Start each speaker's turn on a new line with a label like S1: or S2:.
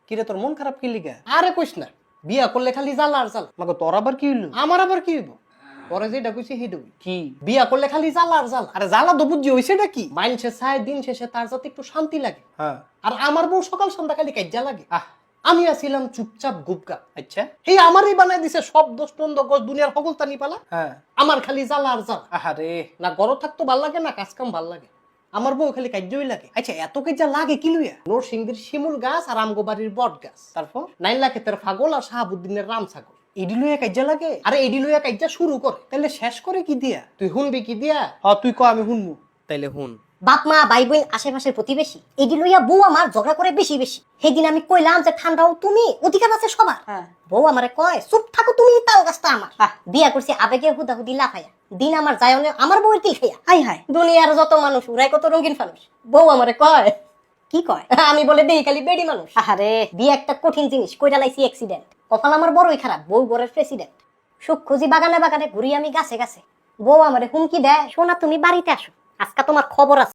S1: কিরে তোর মন খারাপ কি লিগা?
S2: আরে কইস না, বিয়া করলে খালি জ্বালা আর জ্বালা।
S1: আমাকে তোর আবার কি হইলো?
S2: আমার আবার কি হইব? পরে যেটা কইছি সেটা হইব।
S1: কি?
S2: বিয়া করলে খালি জ্বালা আর জ্বালা।
S1: আরে জ্বালা তো বুঝছি, হইছেটা কি?
S2: মাইনসে চায় দিন শেষে তার যাতে একটু শান্তি লাগে।
S1: হ্যাঁ।
S2: আর আমার বউ সকাল সন্ধ্যা খালি কাজ্জা লাগে।
S1: আহ,
S2: আমি আছিলাম চুপচাপ গুপগা।
S1: আচ্ছা।
S2: এই আমারই বানাই দিছে সব দোষ টন্দ গছ দুনিয়ার হগলতানি পালা।
S1: হ্যাঁ।
S2: আমার খালি জ্বালা আর জ্বালা।
S1: আহারে।
S2: না গরম থাকতো ভাল লাগে, না কাজ কাম ভাল লাগে। আমার বউ খালি কাজ্যই লাগে।
S1: আচ্ছা এত কেজা লাগে কি লইয়া?
S2: নরসিংদীর শিমুল গাছ আর আমগো বাড়ির বট গাছ,
S1: তারপর
S2: নাইলা ক্ষেতের ফাগল আর শাহাবুদ্দিনের রাম ছাগল।
S1: এডি লইয়া কাজা লাগে?
S2: আরে এডি লইয়া কাজ্জা শুরু করে।
S1: তাহলে শেষ করে কি দিয়া?
S2: তুই শুনবি কি দিয়া?
S1: তুই ক, আমি শুনবো। তাইলে শুন।
S3: বাপ মা ভাই বোন আশেপাশের প্রতিবেশী এটি লইয়া বউ আমার ঝগড়া করে বেশি বেশি। সেদিন আমি কইলাম যে ঠান্ডাও তুমি, অধিকার আছে সবার। বউ আমারে কয় চুপ থাকো তুমি, তাও গাছটা আমার। বিয়া করছি আবেগে হুদাহুদি লাফাইয়া, দিন আমার যায়নে আমার বউয়ের তিল খাইয়া। হাই হাই, দুনিয়ার যত মানুষ উড়াই কত রঙিন মানুষ। বউ আমারে কয়, কি কয়? আমি বলে দেই খালি বেডি মানুষ। আরে বিয়ে একটা কঠিন জিনিস, কইরা লাইছি অ্যাক্সিডেন্ট। কপাল আমার বড়ই খারাপ, বউ ঘরের প্রেসিডেন্ট। সুখ খুঁজি বাগানে বাগানে, ঘুরি আমি গাছে গাছে। বউ আমারে হুমকি দেয়, শোনা তুমি বাড়িতে আসো, আজকে তোমার খবর আছে।